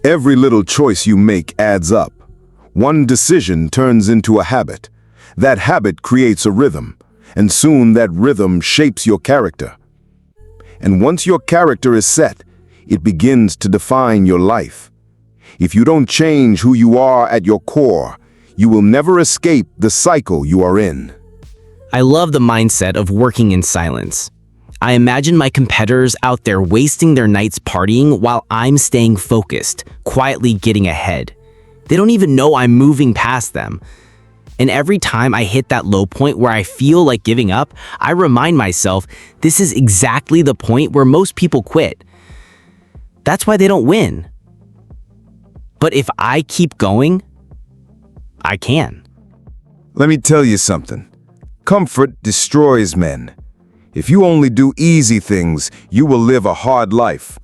Every little choice you make adds up. One decision turns into a habit. That habit creates a rhythm, and soon that rhythm shapes your character. And once your character is set, it begins to define your life. If you don't change who you are at your core, you will never escape the cycle you are in. I love the mindset of working in silence. I imagine my competitors out there wasting their nights partying while I'm staying focused, quietly getting ahead. They don't even know I'm moving past them. And every time I hit that low point where I feel like giving up, I remind myself this is exactly the point where most people quit. That's why they don't win. But if I keep going, I can. Let me tell you something. Comfort destroys men. If you only do easy things, you will live a hard life.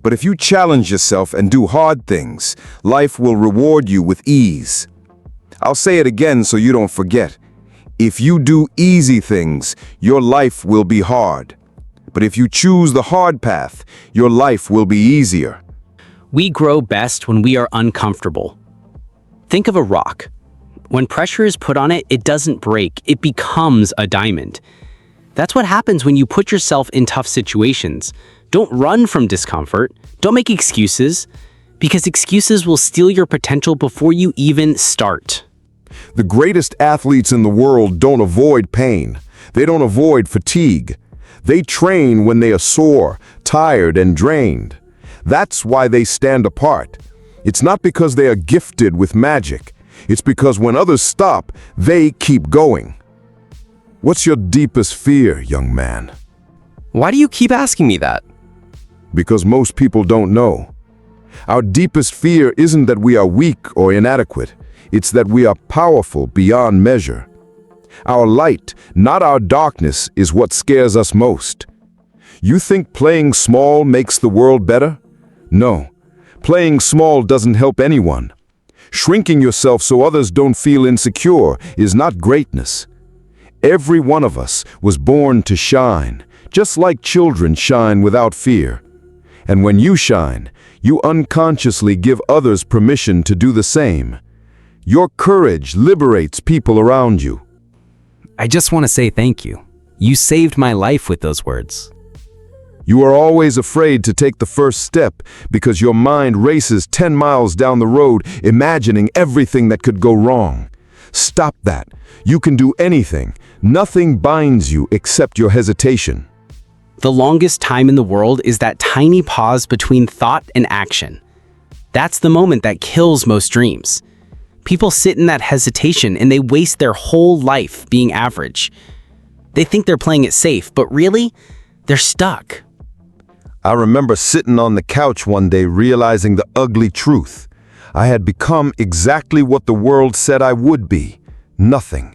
But if you challenge yourself and do hard things, life will reward you with ease. I'll say it again so you don't forget. If you do easy things, your life will be hard. But if you choose the hard path, your life will be easier. We grow best when we are uncomfortable. Think of a rock. When pressure is put on it, it doesn't break, it becomes a diamond. That's what happens when you put yourself in tough situations. Don't run from discomfort. Don't make excuses, because excuses will steal your potential before you even start. The greatest athletes in the world don't avoid pain. They don't avoid fatigue. They train when they are sore, tired, and drained. That's why they stand apart. It's not because they are gifted with magic. It's because when others stop, they keep going. What's your deepest fear, young man? Why do you keep asking me that? Because most people don't know. Our deepest fear isn't that we are weak or inadequate. It's that we are powerful beyond measure. Our light, not our darkness, is what scares us most. You think playing small makes the world better? No. Playing small doesn't help anyone. Shrinking yourself so others don't feel insecure is not greatness. Every one of us was born to shine, just like children shine without fear. And when you shine, you unconsciously give others permission to do the same. Your courage liberates people around you. I just want to say thank you. You saved my life with those words. You are always afraid to take the first step because your mind races 10 miles down the road, imagining everything that could go wrong. Stop that. You can do anything. Nothing binds you except your hesitation. The longest time in the world is that tiny pause between thought and action. That's the moment that kills most dreams. People sit in that hesitation and they waste their whole life being average. They think they're playing it safe, but really, they're stuck. I remember sitting on the couch one day realizing the ugly truth. I had become exactly what the world said I would be. Nothing.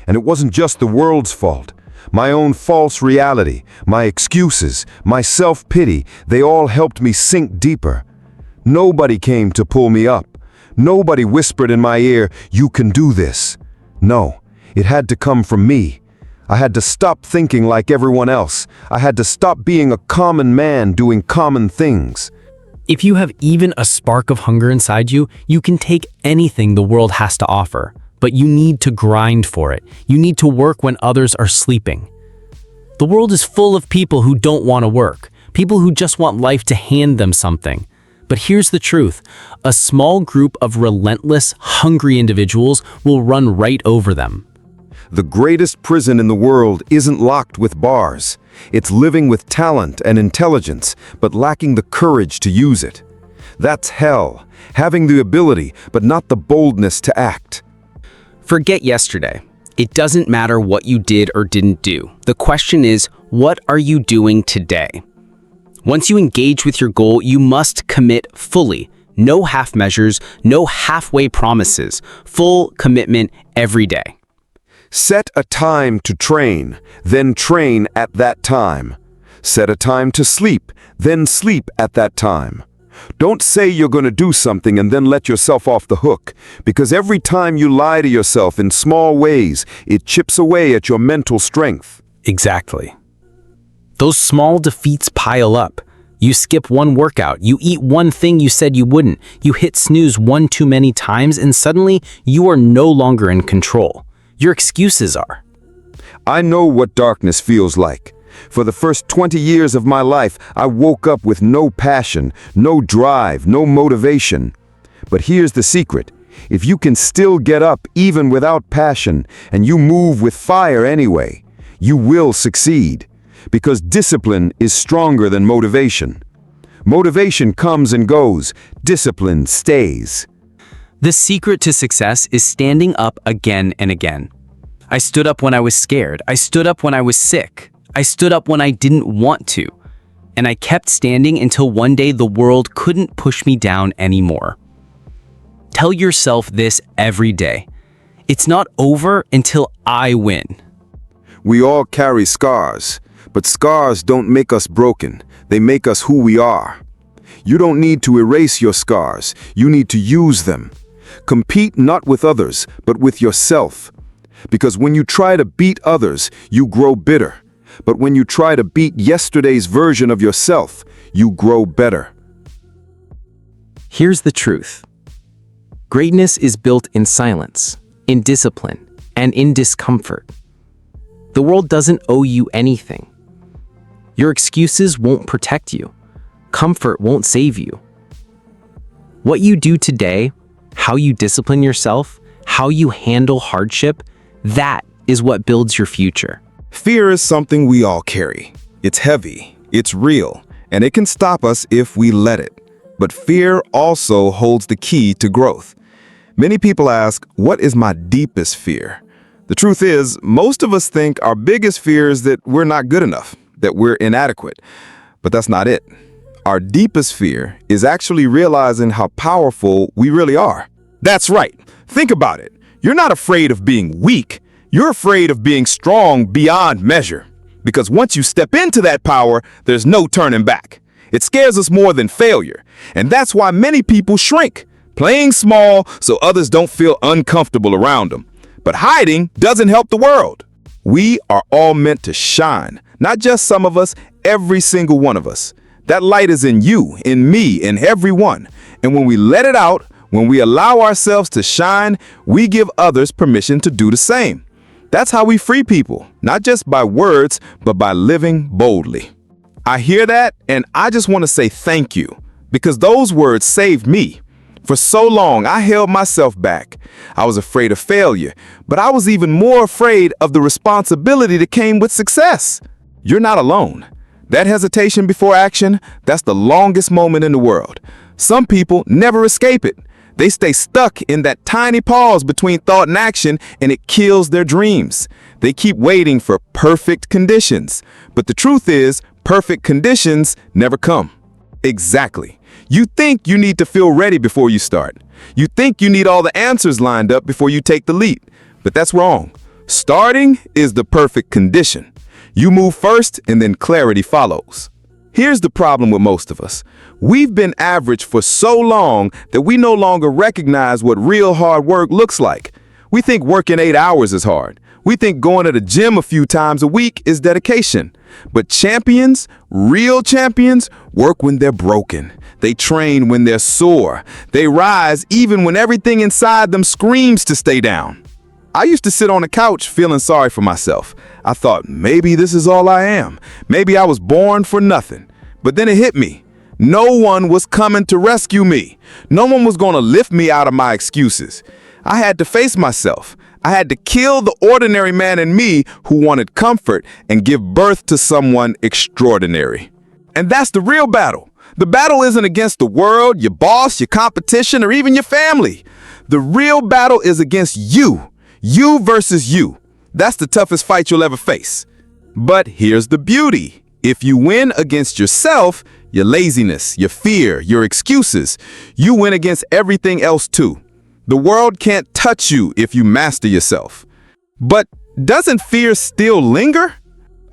And it wasn't just the world's fault. My own false reality, my excuses, my self-pity, they all helped me sink deeper. Nobody came to pull me up. Nobody whispered in my ear, "You can do this." No, it had to come from me. I had to stop thinking like everyone else. I had to stop being a common man doing common things. If you have even a spark of hunger inside you, you can take anything the world has to offer. But you need to grind for it. You need to work when others are sleeping. The world is full of people who don't want to work, people who just want life to hand them something. But here's the truth. A small group of relentless, hungry individuals will run right over them. The greatest prison in the world isn't locked with bars. It's living with talent and intelligence, but lacking the courage to use it. That's hell, having the ability, but not the boldness to act. Forget yesterday. It doesn't matter what you did or didn't do. The question is, what are you doing today? Once you engage with your goal, you must commit fully. No half measures, no halfway promises. Full commitment every day. Set a time to train, then train at that time. Set a time to sleep, then sleep at that time. Don't say you're going to do something and then let yourself off the hook, because every time you lie to yourself in small ways, it chips away at your mental strength. Exactly. Those small defeats pile up. You skip one workout, you eat one thing you said you wouldn't, you hit snooze one too many times, and suddenly you are no longer in control. Your excuses are. I know what darkness feels like. For the first 20 years of my life, I woke up with no passion, no drive, no motivation. But here's the secret. If you can still get up even without passion, and you move with fire anyway, you will succeed. Because discipline is stronger than motivation. Motivation comes and goes. Discipline stays. The secret to success is standing up again and again. I stood up when I was scared. I stood up when I was sick. I stood up when I didn't want to. And I kept standing until one day the world couldn't push me down anymore. Tell yourself this every day. It's not over until I win. We all carry scars. But scars don't make us broken. They make us who we are. You don't need to erase your scars. You need to use them. Compete not with others, but with yourself. Because when you try to beat others, you grow bitter. But when you try to beat yesterday's version of yourself, you grow better. Here's the truth. Greatness is built in silence, in discipline, and in discomfort. The world doesn't owe you anything. Your excuses won't protect you. Comfort won't save you. What you do today, how you discipline yourself, how you handle hardship, that is what builds your future. Fear is something we all carry. It's heavy, it's real, and it can stop us if we let it. But fear also holds the key to growth. Many people ask, what is my deepest fear? The truth is, most of us think our biggest fear is that we're not good enough, that we're inadequate. But that's not it. Our deepest fear is actually realizing how powerful we really are. That's right. Think about it. You're not afraid of being weak. You're afraid of being strong beyond measure. Because once you step into that power, there's no turning back. It scares us more than failure. And that's why many people shrink, playing small so others don't feel uncomfortable around them. But hiding doesn't help the world. We are all meant to shine. Not just some of us, every single one of us. That light is in you, in me, in everyone. And when we let it out, when we allow ourselves to shine, we give others permission to do the same. That's how we free people, not just by words, but by living boldly. I hear that, and I just want to say thank you, because those words saved me. For so long, I held myself back. I was afraid of failure, but I was even more afraid of the responsibility that came with success. You're not alone. That hesitation before action, that's the longest moment in the world. Some people never escape it. They stay stuck in that tiny pause between thought and action, and it kills their dreams. They keep waiting for perfect conditions. But the truth is, perfect conditions never come. Exactly. You think you need to feel ready before you start. You think you need all the answers lined up before you take the leap. But that's wrong. Starting is the perfect condition. You move first, and then clarity follows. Here's the problem with most of us. We've been average for so long that we no longer recognize what real hard work looks like. We think working 8 hours is hard. We think going to the gym a few times a week is dedication. But champions, real champions, work when they're broken. They train when they're sore. They rise even when everything inside them screams to stay down. I used to sit on the couch feeling sorry for myself. I thought, maybe this is all I am. Maybe I was born for nothing. But then it hit me. No one was coming to rescue me. No one was going to lift me out of my excuses. I had to face myself. I had to kill the ordinary man in me who wanted comfort and give birth to someone extraordinary. And that's the real battle. The battle isn't against the world, your boss, your competition, or even your family. The real battle is against you. You versus you. That's the toughest fight you'll ever face. But here's the beauty. If you win against yourself, your laziness, your fear, your excuses, you win against everything else too. The world can't touch you if you master yourself. But doesn't fear still linger?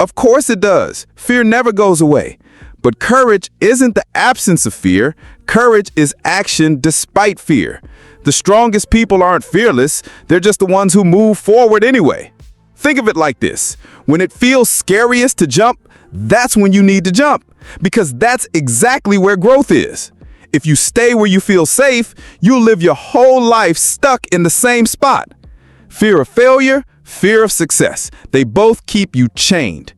Of course it does. Fear never goes away. But courage isn't the absence of fear. Courage is action despite fear. The strongest people aren't fearless. They're just the ones who move forward anyway. Think of it like this. When it feels scariest to jump, that's when you need to jump. Because that's exactly where growth is. If you stay where you feel safe, you'll live your whole life stuck in the same spot. Fear of failure, fear of success. They both keep you chained.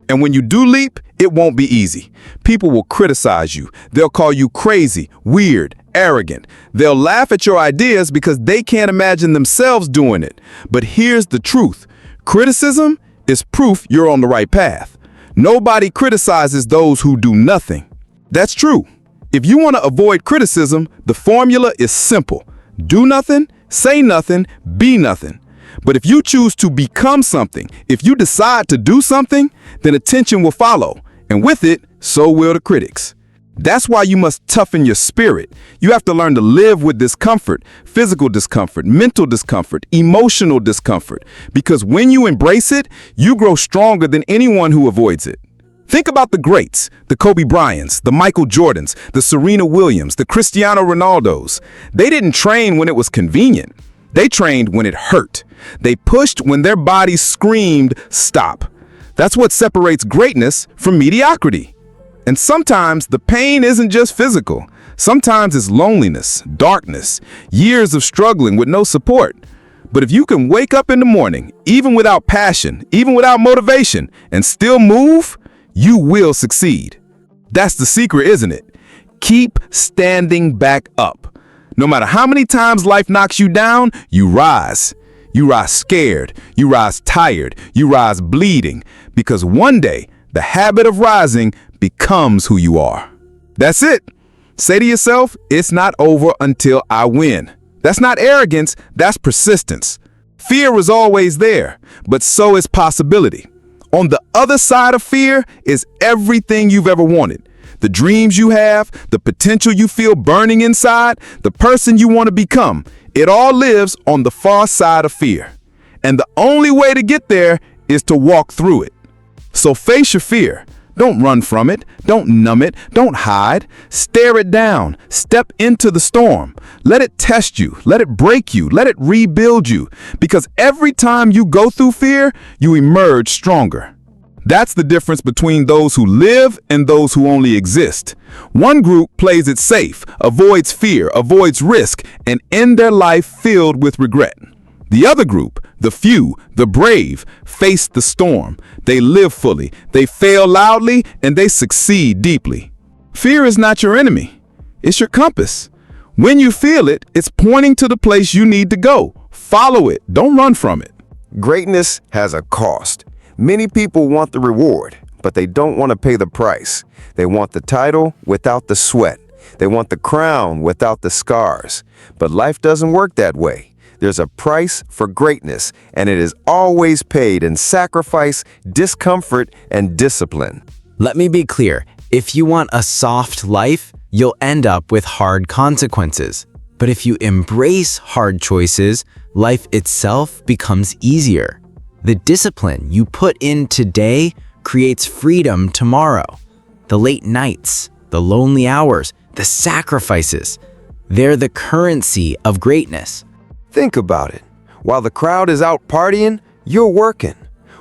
And when you do leap, it won't be easy. People will criticize you. They'll call you crazy, weird, arrogant. They'll laugh at your ideas because they can't imagine themselves doing it. But here's the truth. Criticism is proof you're on the right path. Nobody criticizes those who do nothing. That's true. If you want to avoid criticism, the formula is simple. Do nothing, say nothing, be nothing. But if you choose to become something, if you decide to do something, then attention will follow. And with it, so will the critics. That's why you must toughen your spirit. You have to learn to live with discomfort, physical discomfort, mental discomfort, emotional discomfort. Because when you embrace it, you grow stronger than anyone who avoids it. Think about the greats, the Kobe Bryants, the Michael Jordans, the Serena Williams, the Cristiano Ronaldos. They didn't train when it was convenient. They trained when it hurt. They pushed when their bodies screamed, stop. That's what separates greatness from mediocrity. And sometimes the pain isn't just physical. Sometimes it's loneliness, darkness, years of struggling with no support. But if you can wake up in the morning, even without passion, even without motivation, and still move, you will succeed. That's the secret, isn't it? Keep standing back up. No matter how many times life knocks you down, you rise. You rise scared, you rise tired, you rise bleeding, because one day the habit of rising becomes who you are. That's it. Say to yourself, it's not over until I win. That's not arrogance, that's persistence. Fear is always there, but so is possibility. On the other side of fear is everything you've ever wanted. The dreams you have, the potential you feel burning inside, the person you want to become. It all lives on the far side of fear. And the only way to get there is to walk through it. So face your fear. Don't run from it. Don't numb it. Don't hide. Stare it down. Step into the storm. Let it test you. Let it break you. Let it rebuild you. Because every time you go through fear, you emerge stronger. That's the difference between those who live and those who only exist. One group plays it safe, avoids fear, avoids risk, and end their life filled with regret. The other group, the few, the brave, face the storm. They live fully, they fail loudly, and they succeed deeply. Fear is not your enemy. It's your compass. When you feel it, it's pointing to the place you need to go. Follow it. Don't run from it. Greatness has a cost. Many people want the reward, but they don't want to pay the price. They want the title without the sweat. They want the crown without the scars. But life doesn't work that way. There's a price for greatness, and it is always paid in sacrifice, discomfort, and discipline. Let me be clear. If you want a soft life, you'll end up with hard consequences. But if you embrace hard choices, life itself becomes easier. The discipline you put in today creates freedom tomorrow. The late nights, the lonely hours, the sacrifices, they're the currency of greatness. Think about it. While the crowd is out partying, you're working.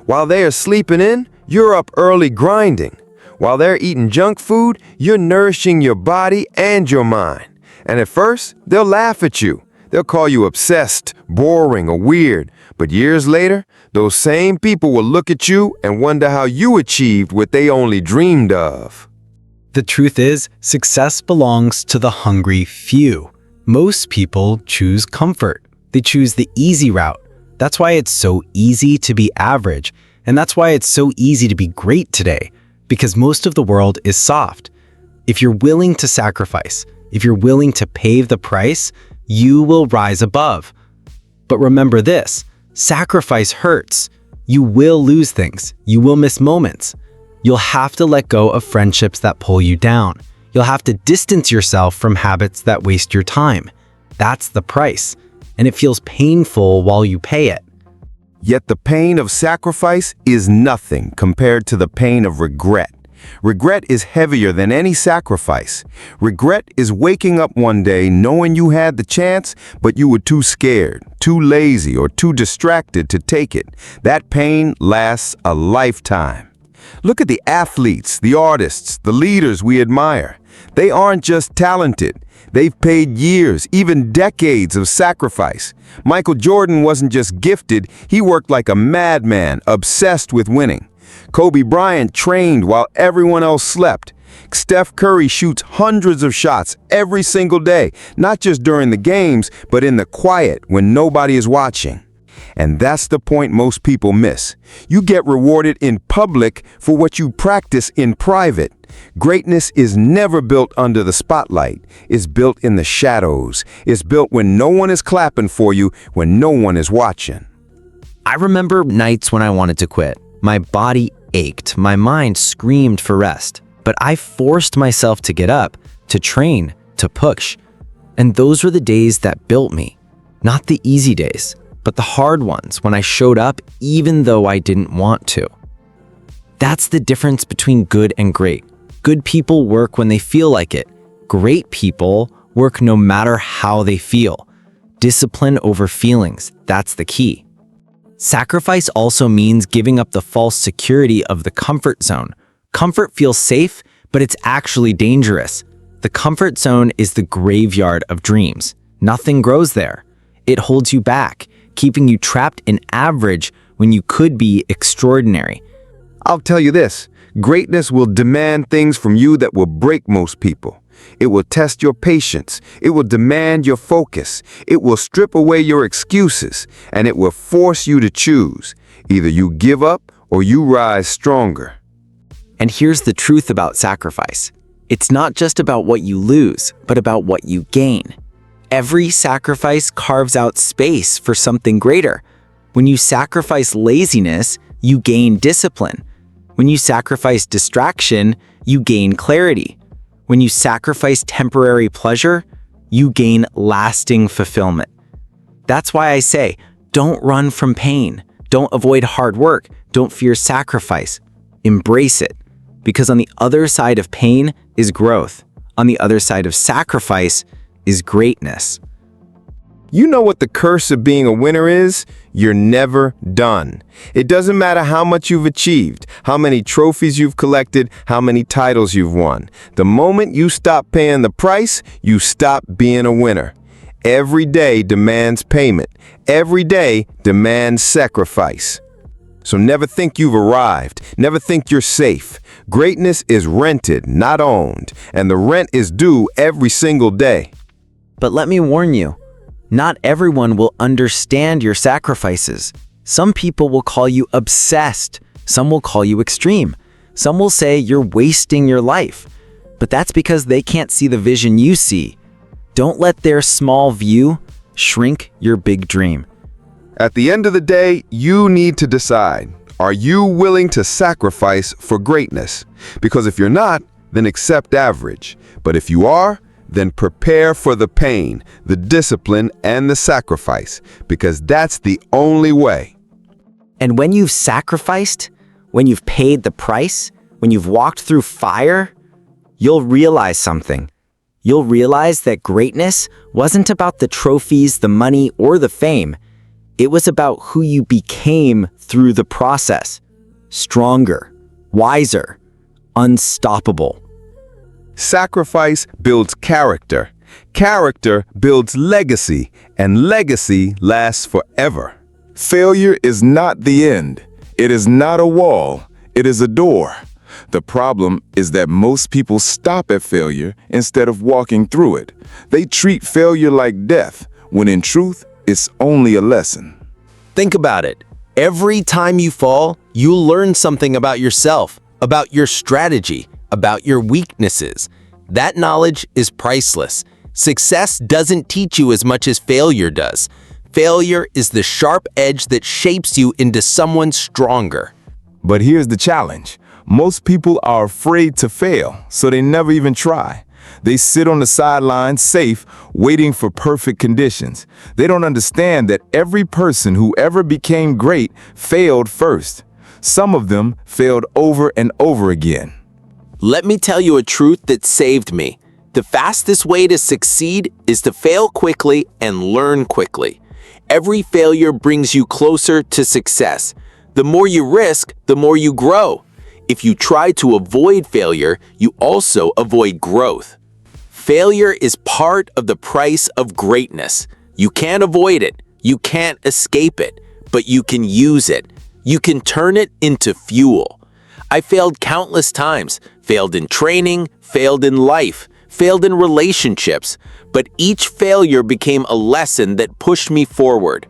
While they are sleeping in, you're up early grinding. While they're eating junk food, you're nourishing your body and your mind. And at first, they'll laugh at you. They'll call you obsessed, boring, or weird. But years later, those same people will look at you and wonder how you achieved what they only dreamed of. The truth is, success belongs to the hungry few. Most people choose comfort. They choose the easy route. That's why it's so easy to be average. And that's why it's so easy to be great today, because most of the world is soft. If you're willing to sacrifice, if you're willing to pave the price, you will rise above. But remember this, sacrifice hurts. You will lose things. You will miss moments. You'll have to let go of friendships that pull you down. You'll have to distance yourself from habits that waste your time. That's the price. And it feels painful while you pay it. Yet the pain of sacrifice is nothing compared to the pain of regret. Regret is heavier than any sacrifice. Regret is waking up one day knowing you had the chance, but you were too scared, too lazy, or too distracted to take it. That pain lasts a lifetime. Look at the athletes, the artists, the leaders we admire. They aren't just talented. They've paid years, even decades of sacrifice. Michael Jordan wasn't just gifted, he worked like a madman, obsessed with winning. Kobe Bryant trained while everyone else slept. Steph Curry shoots hundreds of shots every single day, not just during the games, but in the quiet when nobody is watching. And that's the point most people miss. You get rewarded in public for what you practice in private. Greatness is never built under the spotlight. It's built in the shadows. It's built when no one is clapping for you, when no one is watching. I remember nights when I wanted to quit. My body ached, my mind screamed for rest. But I forced myself to get up, to train, to push. And those were the days that built me. Not the easy days, but the hard ones when I showed up even though I didn't want to. That's the difference between good and great. Good people work when they feel like it. Great people work no matter how they feel. Discipline over feelings, that's the key. Sacrifice also means giving up the false security of the comfort zone. Comfort feels safe, but it's actually dangerous. The comfort zone is the graveyard of dreams. Nothing grows there. It holds you back, keeping you trapped in average when you could be extraordinary. I'll tell you this, greatness will demand things from you that will break most people. It will test your patience. It will demand your focus. It will strip away your excuses, and it will force you to choose. Either you give up or you rise stronger. And here's the truth about sacrifice. It's not just about what you lose, but about what you gain. Every sacrifice carves out space for something greater. When you sacrifice laziness, you gain discipline. When you sacrifice distraction, you gain clarity. When you sacrifice temporary pleasure, you gain lasting fulfillment. That's why I say, don't run from pain. Don't avoid hard work. Don't fear sacrifice. Embrace it. Because on the other side of pain is growth. On the other side of sacrifice is greatness. You know what the curse of being a winner is? You're never done. It doesn't matter how much you've achieved, how many trophies you've collected, how many titles you've won. The moment you stop paying the price, you stop being a winner. Every day demands payment. Every day demands sacrifice. So never think you've arrived. Never think you're safe. Greatness is rented, not owned, and the rent is due every single day. But let me warn you, not everyone will understand your sacrifices. Some people will call you obsessed. Some will call you extreme. Some will say you're wasting your life. But that's because they can't see the vision you see. Don't let their small view shrink your big dream. At the end of the day, you need to decide, are you willing to sacrifice for greatness? Because if you're not, then accept average. But if you are, then prepare for the pain, the discipline, and the sacrifice, because that's the only way. And when you've sacrificed, when you've paid the price, when you've walked through fire, you'll realize something. You'll realize that greatness wasn't about the trophies, the money, or the fame. It was about who you became through the process. Stronger, wiser, unstoppable. Sacrifice builds character. Character builds legacy, and legacy lasts forever. Failure is not the end. It is not a wall. It is a door. The problem is that most people stop at failure instead of walking through it. They treat failure like death, when in truth, it's only a lesson. Think about it. Every time you fall, you'll learn something about yourself, about your strategy, about your weaknesses. That knowledge is priceless. Success doesn't teach you as much as failure does. Failure is the sharp edge that shapes you into someone stronger. But here's the challenge. Most people are afraid to fail, so they never even try. They sit on the sidelines, safe, waiting for perfect conditions. They don't understand that every person who ever became great failed first. Some of them failed over and over again. Let me tell you a truth that saved me. The fastest way to succeed is to fail quickly and learn quickly. Every failure brings you closer to success. The more you risk, the more you grow. If you try to avoid failure, you also avoid growth. Failure is part of the price of greatness. You can't avoid it. You can't escape it, but you can use it. You can turn it into fuel. I failed countless times, failed in training, failed in life, failed in relationships, but each failure became a lesson that pushed me forward.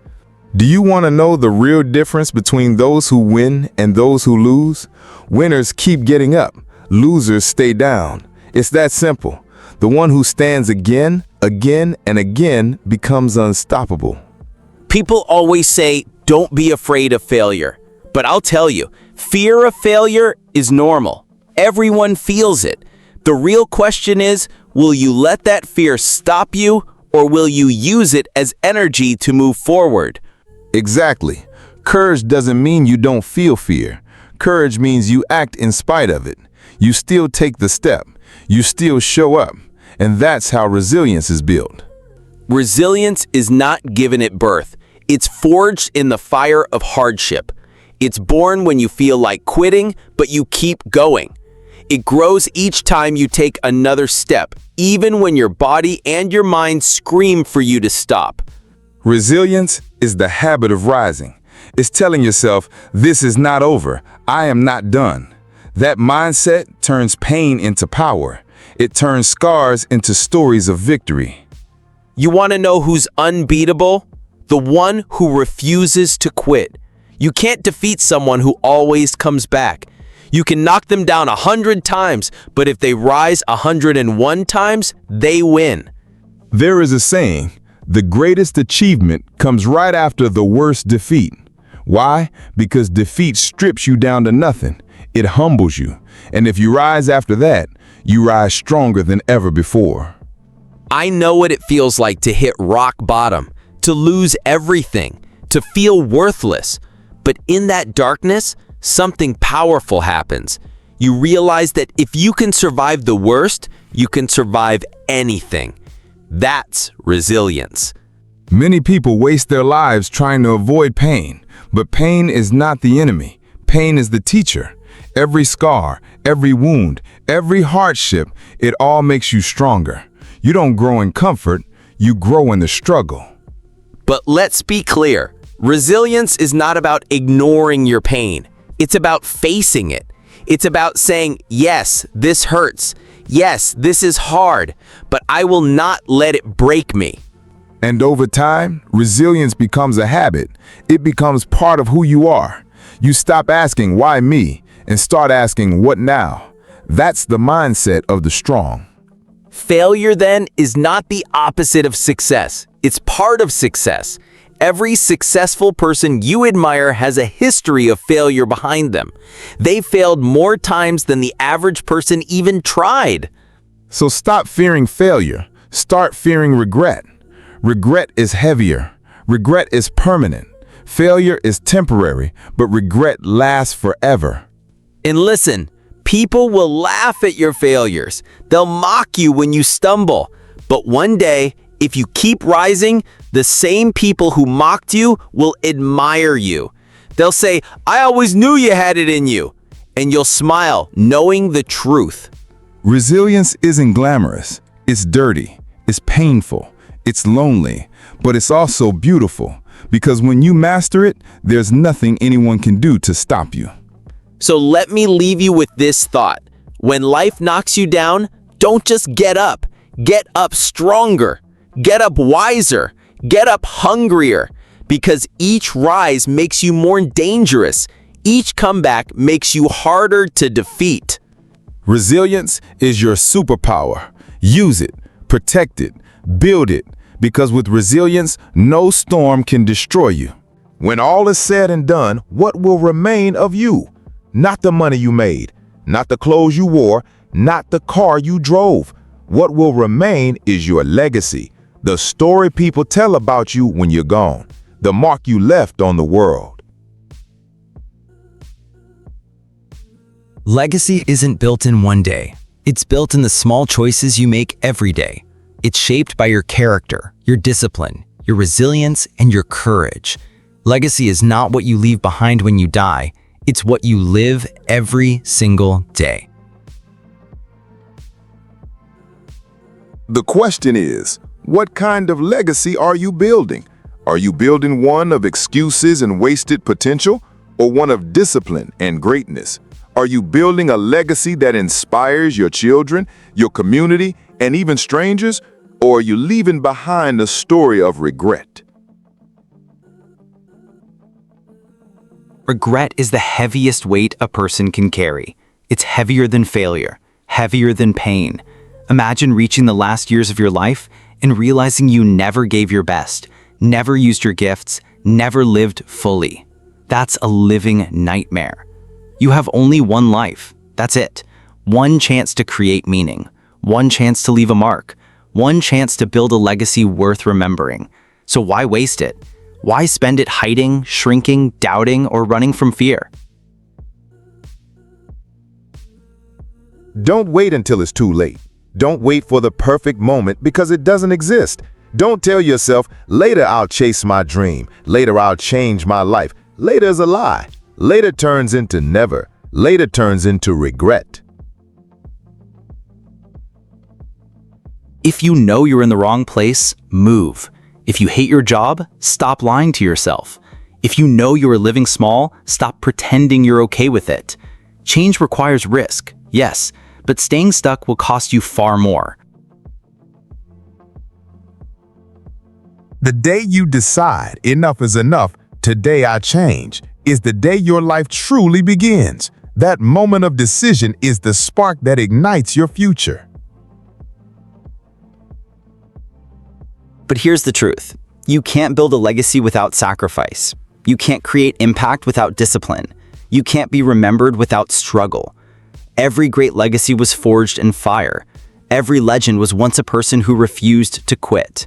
Do you want to know the real difference between those who win and those who lose? Winners keep getting up. Losers stay down. It's that simple. The one who stands again, and again becomes unstoppable. People always say, don't be afraid of failure. But I'll tell you, fear of failure is normal. Everyone feels it. The real question is, will you let that fear stop you, or will you use it as energy to move forward? Exactly. Courage doesn't mean you don't feel fear. Courage means you act in spite of it. You still take the step. You still show up. And that's how resilience is built. Resilience is not given at birth. It's forged in the fire of hardship. It's born when you feel like quitting, but you keep going. It grows each time you take another step, even when your body and your mind scream for you to stop. Resilience is the habit of rising. It's telling yourself, this is not over. I am not done. That mindset turns pain into power. It turns scars into stories of victory. You want to know who's unbeatable? The one who refuses to quit. You can't defeat someone who always comes back. You can knock them down 100 times, but if they rise 101 times, they win. There is a saying, the greatest achievement comes right after the worst defeat. Why? Because defeat strips you down to nothing. It humbles you. And if you rise after that, you rise stronger than ever before. I know what it feels like to hit rock bottom, to lose everything, to feel worthless. But in that darkness, something powerful happens. You realize that if you can survive the worst, you can survive anything. That's resilience. Many people waste their lives trying to avoid pain, but pain is not the enemy. Pain is the teacher. Every scar, every wound, every hardship, it all makes you stronger. You don't grow in comfort, you grow in the struggle. But let's be clear, resilience is not about ignoring your pain. It's about facing it. It's about saying, yes, this hurts. Yes, this is hard, but I will not let it break me. And over time, resilience becomes a habit. It becomes part of who you are. You stop asking, why me? And start asking, what now? That's the mindset of the strong. Failure, then, is not the opposite of success. It's part of success. Every successful person you admire has a history of failure behind them. They failed more times than the average person even tried. So stop fearing failure. Start fearing regret. Regret is heavier. Regret is permanent. Failure is temporary, but regret lasts forever. And listen, people will laugh at your failures. They'll mock you when you stumble. But one day, if you keep rising, the same people who mocked you will admire you. They'll say, I always knew you had it in you. And you'll smile, knowing the truth. Resilience isn't glamorous. It's dirty. It's painful. It's lonely. But it's also beautiful. Because when you master it, there's nothing anyone can do to stop you. So let me leave you with this thought. When life knocks you down, don't just get up. Get up stronger. Get up wiser. Get up hungrier. Because each rise makes you more dangerous. Each comeback makes you harder to defeat. Resilience is your superpower. Use it, protect it, build it. Because with resilience, no storm can destroy you. When all is said and done, what will remain of you? Not the money you made, not the clothes you wore, not the car you drove. What will remain is your legacy, the story people tell about you when you're gone, the mark you left on the world. Legacy isn't built in one day. It's built in the small choices you make every day. It's shaped by your character, your discipline, your resilience, and your courage. Legacy is not what you leave behind when you die. It's what you live every single day. The question is, what kind of legacy are you building? Are you building one of excuses and wasted potential, or one of discipline and greatness? Are you building a legacy that inspires your children, your community, and even strangers? Or are you leaving behind a story of regret? Regret is the heaviest weight a person can carry. It's heavier than failure, heavier than pain. Imagine reaching the last years of your life and realizing you never gave your best, never used your gifts, never lived fully. That's a living nightmare. You have only one life. That's it. One chance to create meaning. One chance to leave a mark. One chance to build a legacy worth remembering. So why waste it? Why spend it hiding, shrinking, doubting, or running from fear? Don't wait until it's too late. Don't wait for the perfect moment because it doesn't exist. Don't tell yourself, later I'll chase my dream. Later I'll change my life. Later is a lie. Later turns into never. Later turns into regret. If you know you're in the wrong place, move. If you hate your job, stop lying to yourself. If you know you are living small, stop pretending you're okay with it. Change requires risk, yes, but staying stuck will cost you far more. The day you decide enough is enough, today I change, is the day your life truly begins. That moment of decision is the spark that ignites your future. But here's the truth. You can't build a legacy without sacrifice. You can't create impact without discipline. You can't be remembered without struggle. Every great legacy was forged in fire. Every legend was once a person who refused to quit.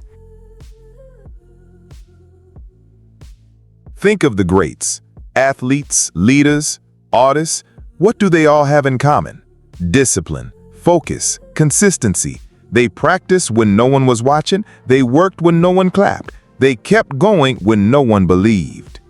Think of the greats, athletes, leaders, artists. What do they all have in common? Discipline, focus, consistency. They practiced when no one was watching. They worked when no one clapped. They kept going when no one believed.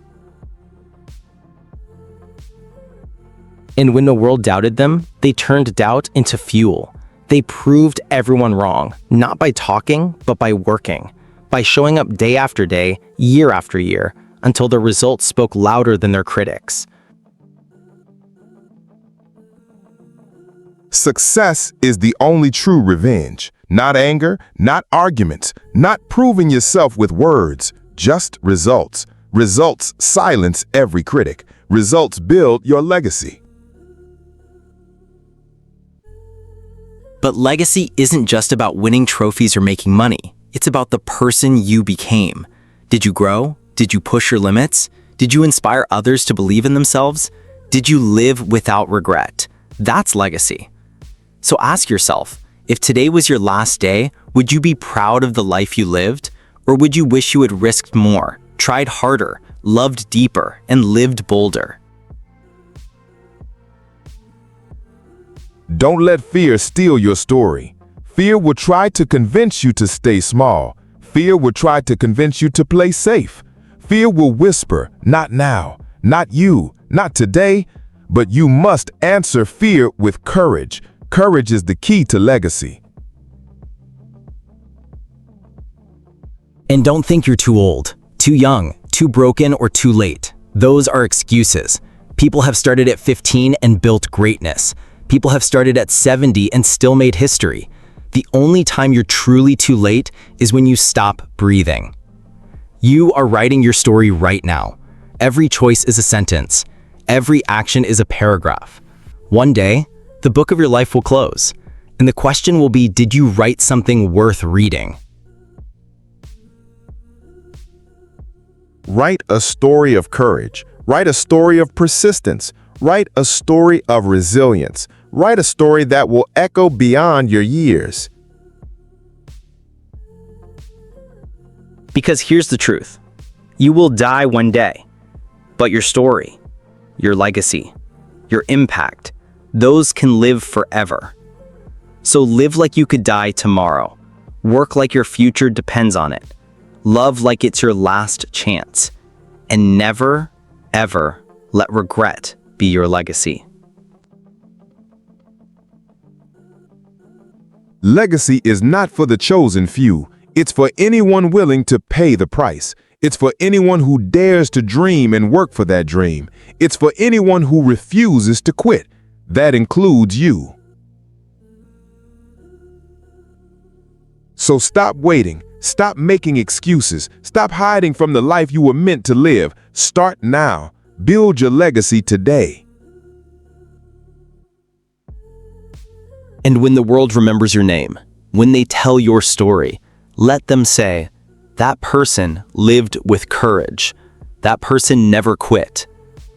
And when the world doubted them, they turned doubt into fuel. They proved everyone wrong, not by talking, but by working, by showing up day after day, year after year, until their results spoke louder than their critics. Success is the only true revenge. Not anger, not arguments, not proving yourself with words, just results. Results silence every critic. Results build your legacy. But legacy isn't just about winning trophies or making money. It's about the person you became. Did you grow? Did you push your limits? Did you inspire others to believe in themselves? Did you live without regret? That's legacy. So ask yourself, if today was your last day, would you be proud of the life you lived? Or would you wish you had risked more, tried harder, loved deeper, and lived bolder? Don't let fear steal your story. Fear will try to convince you to stay small. Fear will try to convince you to play safe. Fear will whisper, not now, not you, not today, but you must answer fear with courage. Courage is the key to legacy. And don't think you're too old, too young, too broken, or too late. Those are excuses. People have started at 15 and built greatness. People have started at 70 and still made history. The only time you're truly too late is when you stop breathing. You are writing your story right now. Every choice is a sentence. Every action is a paragraph. One day, the book of your life will close, and the question will be, did you write something worth reading? Write a story of courage. Write a story of persistence. Write a story of resilience. Write a story that will echo beyond your years. Because here's the truth. You will die one day, but your story, your legacy, your impact, those can live forever. So live like you could die tomorrow. Work like your future depends on it. Love like it's your last chance. And never, ever let regret be your legacy? Legacy is not for the chosen few. It's for anyone willing to pay the price. It's for anyone who dares to dream and work for that dream. It's for anyone who refuses to quit. That includes you. So stop waiting. Stop making excuses. Stop hiding from the life you were meant to live. Start now. Build your legacy today. And when the world remembers your name, when they tell your story, let them say, that person lived with courage. That person never quit.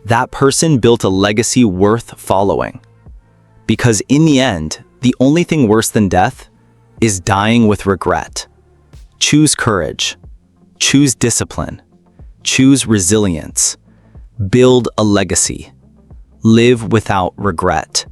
That person built a legacy worth following. Because in the end, the only thing worse than death is dying with regret. Choose courage. Choose discipline. Choose resilience. Build a legacy. Live without regret.